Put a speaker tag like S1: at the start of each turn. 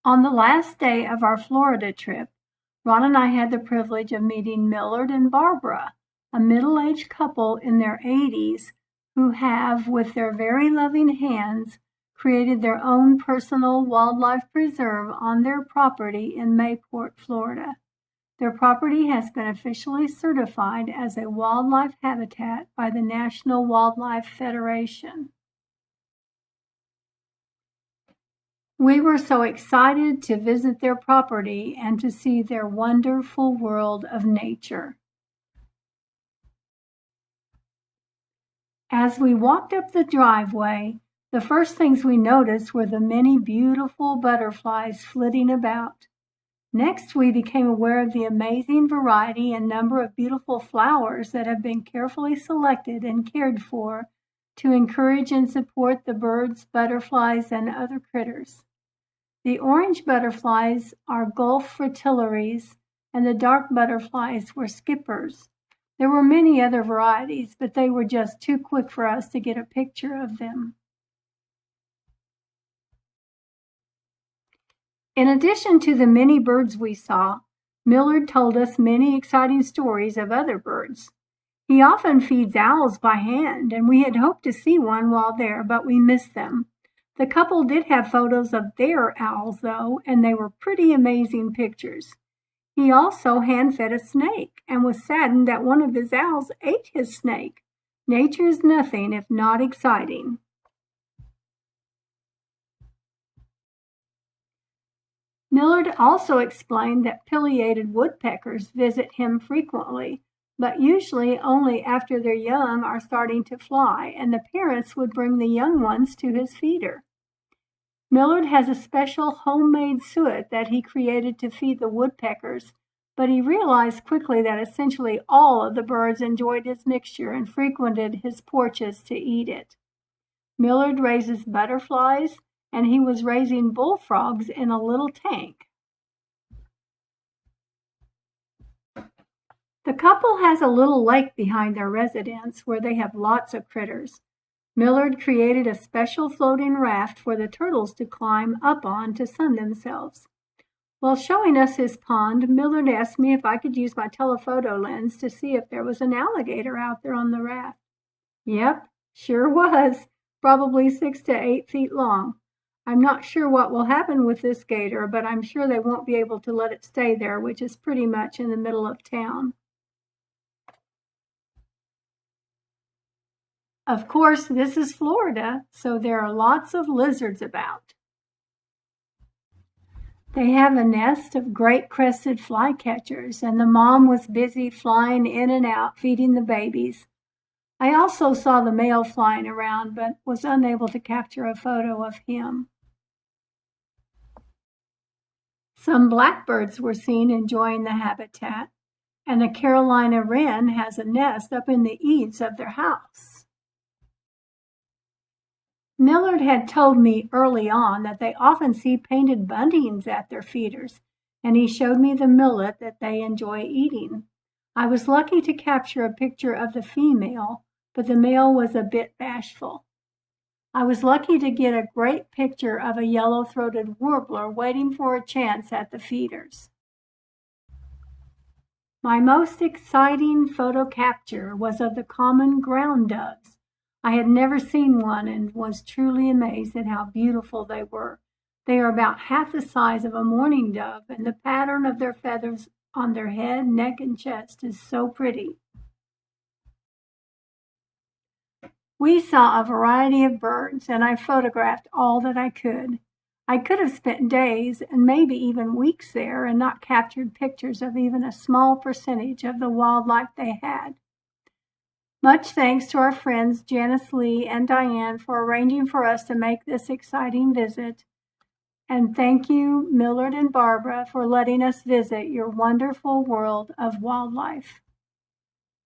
S1: On the last day of our Florida trip, Ron and I had the privilege of meeting Millard and Barbara, a middle-aged couple in their 80s who have, with their very loving hands, created their own personal wildlife preserve on their property in Mayport, Florida. Their property has been officially certified as a wildlife habitat by the National Wildlife Federation. We were so excited to visit their property and to see their wonderful world of nature. As we walked up the driveway, the first things we noticed were the many beautiful butterflies flitting about. Next, we became aware of the amazing variety and number of beautiful flowers that have been carefully selected and cared for to encourage and support the birds, butterflies, and other critters. The orange butterflies are Gulf fritillaries, and the dark butterflies were skippers. There were many other varieties, but they were just too quick for us to get a picture of them. In addition to the many birds we saw, Millard told us many exciting stories of other birds. He often feeds owls by hand, and we had hoped to see one while there, but we missed them. The couple did have photos of their owls, though, and they were pretty amazing pictures. He also hand-fed a snake and was saddened that one of his owls ate his snake. Nature is nothing if not exciting. Millard also explained that pileated woodpeckers visit him frequently, but usually only after their young are starting to fly, and the parents would bring the young ones to his feeder. Millard has a special homemade suet that he created to feed the woodpeckers, but he realized quickly that essentially all of the birds enjoyed his mixture and frequented his porches to eat it. Millard raises butterflies, and he was raising bullfrogs in a little tank. The couple has a little lake behind their residence where they have lots of critters. Millard created a special floating raft for the turtles to climb up on to sun themselves. While showing us his pond, Millard asked me if I could use my telephoto lens to see if there was an alligator out there on the raft. Yep, sure was, probably 6 to 8 feet long. I'm not sure what will happen with this gator, but I'm sure they won't be able to let it stay there, which is pretty much in the middle of town. Of course, this is Florida, so there are lots of lizards about. They have a nest of great crested flycatchers, and the mom was busy flying in and out, feeding the babies. I also saw the male flying around, but was unable to capture a photo of him. Some blackbirds were seen enjoying the habitat, and a Carolina wren has a nest up in the eaves of their house. Millard had told me early on that they often see painted buntings at their feeders, and he showed me the millet that they enjoy eating. I was lucky to capture a picture of the female, but the male was a bit bashful. I was lucky to get a great picture of a yellow-throated warbler waiting for a chance at the feeders. My most exciting photo capture was of the common ground doves. I had never seen one and was truly amazed at how beautiful they were. They are about half the size of a mourning dove, and the pattern of their feathers on their head, neck, and chest is so pretty. We saw a variety of birds, and I photographed all that I could. I could have spent days and maybe even weeks there and not captured pictures of even a small percentage of the wildlife they had. Much thanks to our friends Janice Lee and Diane for arranging for us to make this exciting visit. And thank you, Millard and Barbara, for letting us visit your wonderful world of wildlife.